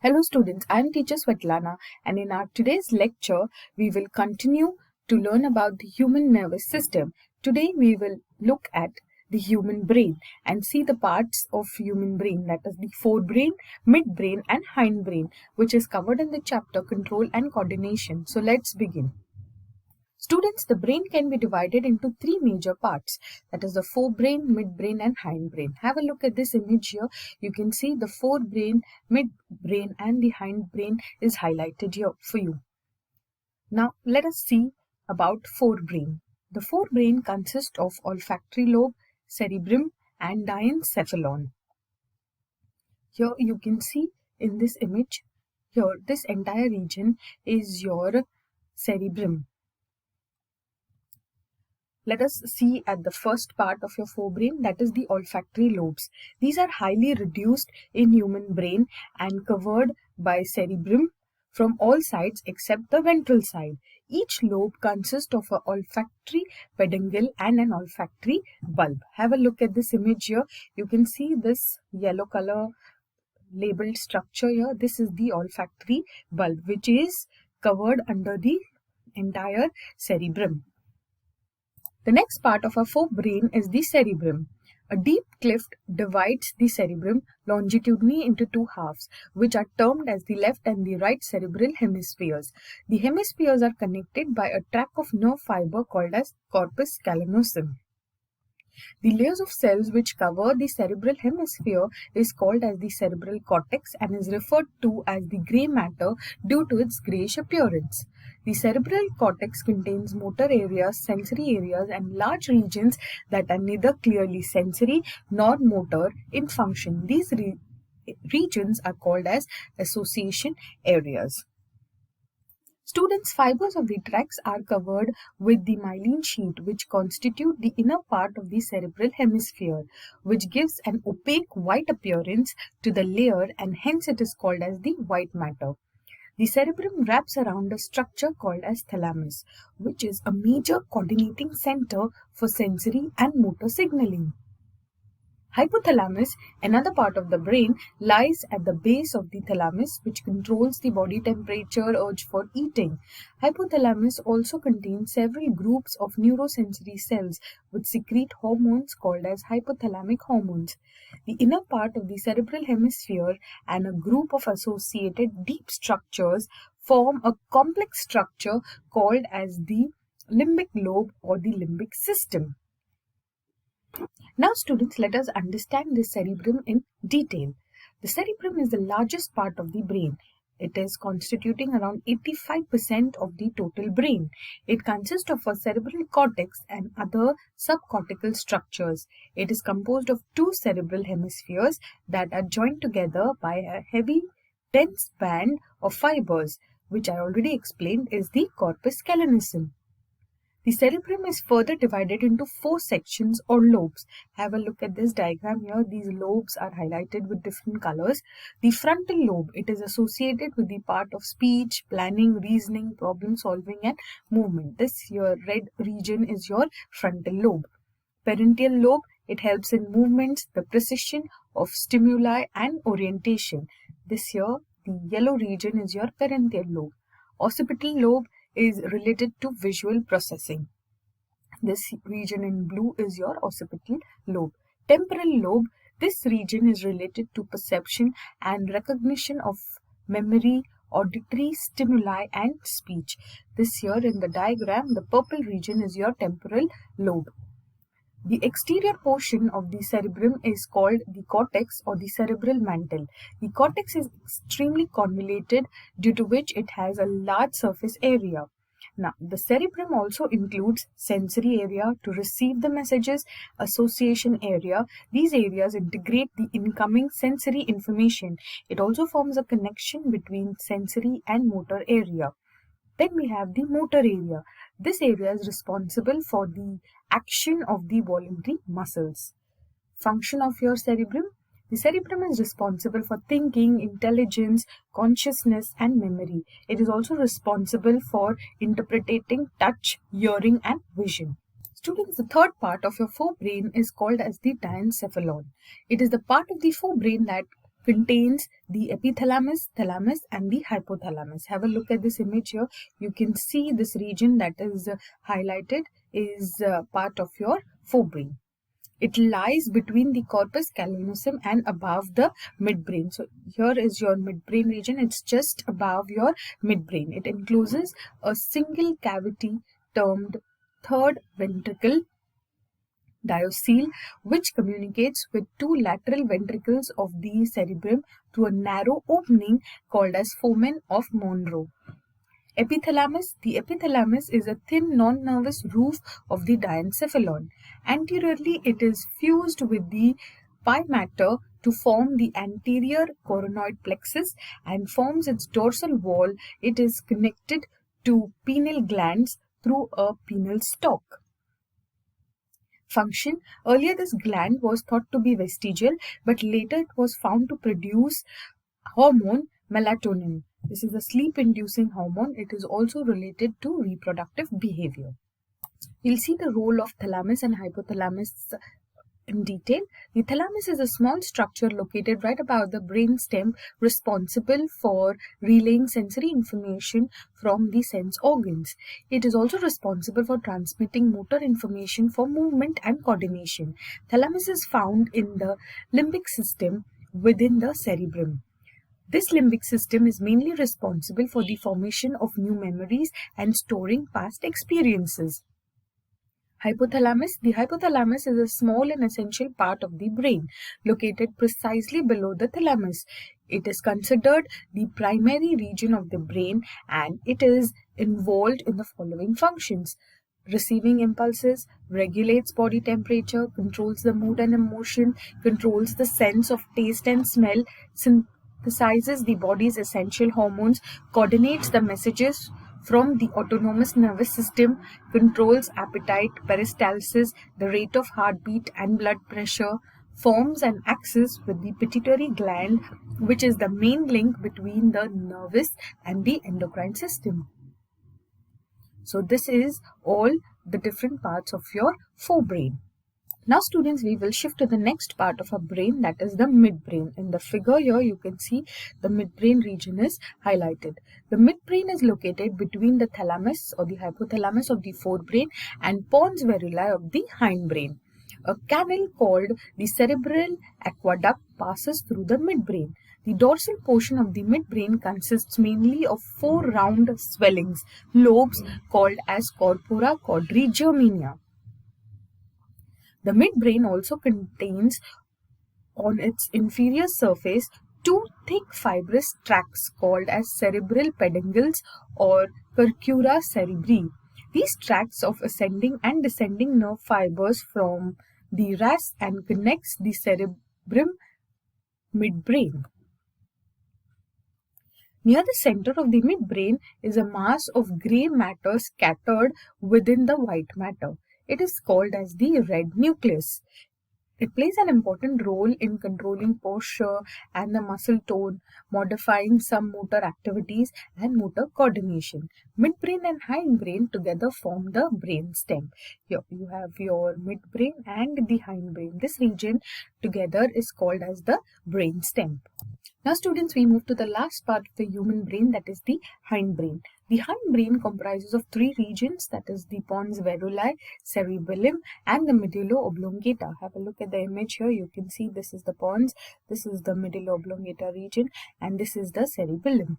Hello students, I am teacher Svetlana and in our today's lecture, we will continue to learn about the human nervous system. Today we will look at the human brain and see the parts of human brain, that is the forebrain, midbrain and hindbrain, which is covered in the chapter Control and Coordination. So let's begin. Students, the brain can be divided into three major parts, that is the forebrain, midbrain and hindbrain. Have a look at this image here. You can see the forebrain, midbrain and the hindbrain is highlighted here for you. Now let us see about forebrain. The forebrain consists of olfactory lobe, cerebrum and diencephalon. Here you can see in this image, here this entire region is your cerebrum. Let us see at the first part of your forebrain, that is the olfactory lobes. These are highly reduced in human brain and covered by cerebrum from all sides except the ventral side. Each lobe consists of an olfactory peduncle and an olfactory bulb. Have a look at this image here. You can see this yellow color labeled structure here. This is the olfactory bulb, which is covered under the entire cerebrum. The next part of our forebrain is the cerebrum. A deep cleft divides the cerebrum longitudinally into two halves, which are termed as the left and the right cerebral hemispheres. The hemispheres are connected by a tract of nerve fiber called as corpus callosum. The layers of cells which cover the cerebral hemisphere is called as the cerebral cortex and is referred to as the grey matter due to its greyish appearance. The cerebral cortex contains motor areas, sensory areas and large regions that are neither clearly sensory nor motor in function. These regions are called as association areas. Students, fibers of the tracts are covered with the myelin sheath, which constitute the inner part of the cerebral hemisphere, which gives an opaque white appearance to the layer and hence it is called as the white matter. The cerebrum wraps around a structure called as thalamus, which is a major coordinating center for sensory and motor signaling. Hypothalamus, another part of the brain, lies at the base of the thalamus, which controls the body temperature, urge for eating. Hypothalamus also contains several groups of neurosensory cells which secrete hormones called as hypothalamic hormones. The inner part of the cerebral hemisphere and a group of associated deep structures form a complex structure called as the limbic lobe or the limbic system. Now students, let us understand the cerebrum in detail. The cerebrum is the largest part of the brain. It is constituting around 85% of the total brain. It consists of a cerebral cortex and other subcortical structures. It is composed of two cerebral hemispheres that are joined together by a heavy, dense band of fibers, which I already explained is the corpus callosum. The cerebrum is further divided into four sections or lobes. Have a look at this diagram here. These lobes are highlighted with different colors. The frontal lobe, it is associated with the part of speech, planning, reasoning, problem solving and movement. This your red region is your frontal lobe. Parietal lobe, it helps in movements, the precision of stimuli and orientation. This here, the yellow region is your parietal lobe. Occipital lobe is related to visual processing. This region in blue is your occipital lobe. Temporal lobe, this region is related to perception and recognition of memory, auditory stimuli and speech. This here in the diagram, the purple region is your temporal lobe. The exterior portion of the cerebrum is called the cortex or the cerebral mantle. The cortex is extremely convoluted, due to which it has a large surface area. Now, the cerebrum also includes sensory area to receive the messages, association area. These areas integrate the incoming sensory information. It also forms a connection between sensory and motor area. Then we have the motor area. This area is responsible for the action of the voluntary muscles. Function of your cerebrum. The cerebrum is responsible for thinking, intelligence, consciousness and memory. It is also responsible for interpreting touch, hearing and vision. Students, the third part of your forebrain is called as the diencephalon. It is the part of the forebrain that contains the epithalamus, thalamus and the hypothalamus. Have a look at this image here. You can see this region that is highlighted is part of your forebrain. It lies between the corpus callosum and above the midbrain. So here is your midbrain region. It's just above your midbrain. It encloses a single cavity termed third ventricle diocele, which communicates with two lateral ventricles of the cerebrum through a narrow opening called as foramen of Monro. Epithalamus. The epithalamus is a thin non-nervous roof of the diencephalon. Anteriorly, it is fused with the pie mater to form the anterior coronoid plexus and forms its dorsal wall. It is connected to pineal glands through a pineal stalk. Function. Earlier this gland was thought to be vestigial, but later it was found to produce hormone melatonin. This is a sleep-inducing hormone. It is also related to reproductive behavior. We'll see the role of thalamus and hypothalamus in detail. The thalamus is a small structure located right above the brain stem, responsible for relaying sensory information from the sense organs. It is also responsible for transmitting motor information for movement and coordination. Thalamus is found in the limbic system within the cerebrum. This limbic system is mainly responsible for the formation of new memories and storing past experiences. Hypothalamus. The hypothalamus is a small and essential part of the brain, located precisely below the thalamus. It is considered the primary region of the brain and it is involved in the following functions: receiving impulses, regulates body temperature, controls the mood and emotion, controls the sense of taste and smell, synthesizes the body's essential hormones, coordinates the messages from the autonomous nervous system, controls appetite, peristalsis, the rate of heartbeat and blood pressure, forms an axis with the pituitary gland, which is the main link between the nervous and the endocrine system. So this is all the different parts of your forebrain. Now students, we will shift to the next part of our brain, that is the midbrain. In the figure here you can see the midbrain region is highlighted. The midbrain is located between the thalamus or the hypothalamus of the forebrain and pons veruli of the hindbrain. A canal called the cerebral aqueduct passes through the midbrain. The dorsal portion of the midbrain consists mainly of four round swellings, lobes called as corpora quadrigermina. The midbrain also contains on its inferior surface two thick fibrous tracts called as cerebral peduncles or curricula cerebri. These tracts of ascending and descending nerve fibers from the ras and connects the cerebrum midbrain. Near the center of the midbrain is a mass of grey matter scattered within the white matter. It is called as the red nucleus. It plays an important role in controlling posture and the muscle tone, modifying some motor activities and motor coordination. Midbrain and hindbrain together form the brain stem. Here you have your midbrain and the hindbrain. This region together is called as the brain stem. Now students, we move to the last part of the human brain, that is the hindbrain. The hindbrain comprises of three regions, that is the pons veruli, cerebellum and the medulla oblongata. Have a look at the image here. You can see this is the pons, this is the medulla oblongata region and this is the cerebellum.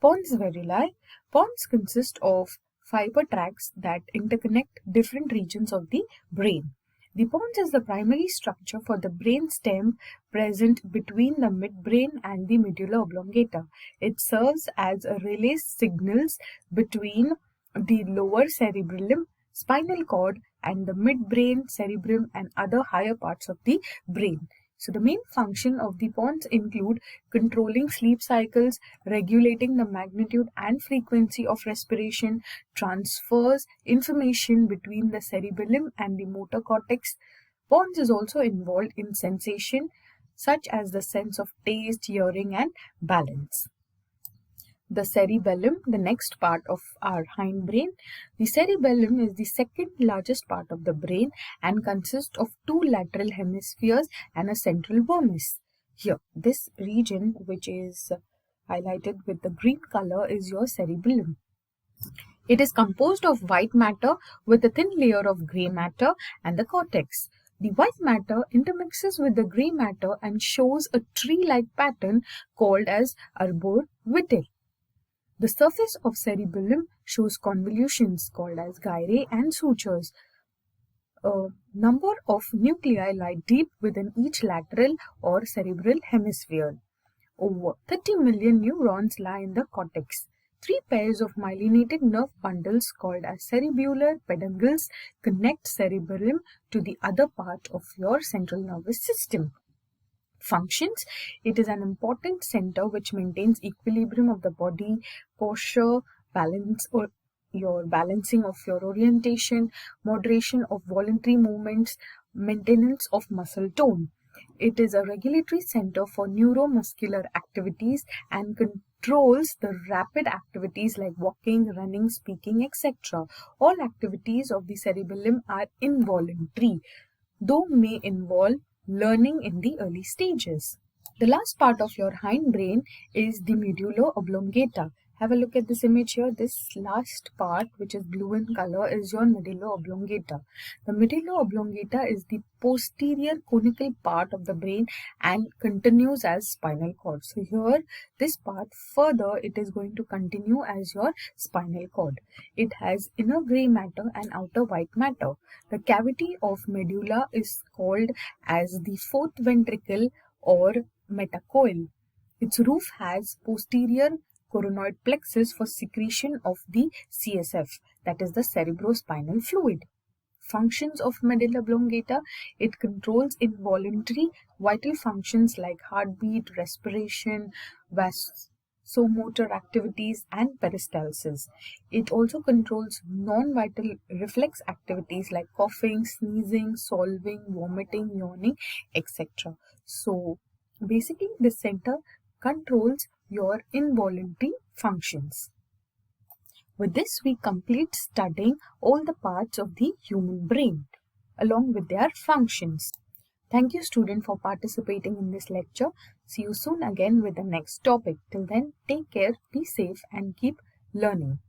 Pons veruli. Pons consist of fiber tracts that interconnect different regions of the brain. The pons is the primary structure for the brain stem present between the midbrain and the medulla oblongata. It serves as a relay signals between the lower cerebellum, spinal cord and the midbrain, cerebrum and other higher parts of the brain. So the main function of the pons include controlling sleep cycles, regulating the magnitude and frequency of respiration, transfers information between the cerebellum and the motor cortex. Pons is also involved in sensation such as the sense of taste, hearing and balance. The cerebellum, the next part of our hindbrain. The cerebellum is the second largest part of the brain and consists of two lateral hemispheres and a central vermis. Here, this region which is highlighted with the green color is your cerebellum. It is composed of white matter with a thin layer of gray matter and the cortex. The white matter intermixes with the gray matter and shows a tree-like pattern called as arbor vitae. The surface of cerebellum shows convolutions called as gyri and sutures. A number of nuclei lie deep within each lateral or cerebral hemisphere. Over 30 million neurons lie in the cortex. Three pairs of myelinated nerve bundles called as cerebellar peduncles connect cerebellum to the other part of your central nervous system. Functions: it is an important center which maintains equilibrium of the body, posture, balance or your balancing of your orientation, moderation of voluntary movements, maintenance of muscle tone. It is a regulatory center for neuromuscular activities and controls the rapid activities like walking, running, speaking, etc. All activities of the cerebellum are involuntary, though may involve learning in the early stages. The last part of your hindbrain is the medulla oblongata. Have a look at this image here. This last part, which is blue in color, is your medulla oblongata. The medulla oblongata is the posterior conical part of the brain and continues as spinal cord. So here, this part further, it is going to continue as your spinal cord. It has inner gray matter and outer white matter. The cavity of medulla is called as the fourth ventricle or metacoel. Its roof has posterior coronoid plexus for secretion of the CSF, that is the cerebrospinal fluid. Functions of medulla oblongata: it controls involuntary vital functions like heartbeat, respiration, vasomotor activities and peristalsis. It also controls non-vital reflex activities like coughing, sneezing, solving, vomiting, yawning, etc. So basically the center controls your involuntary functions. With this, we complete studying all the parts of the human brain along with their functions. Thank you, student, for participating in this lecture. See you soon again with the next topic. Till then, take care, be safe and keep learning.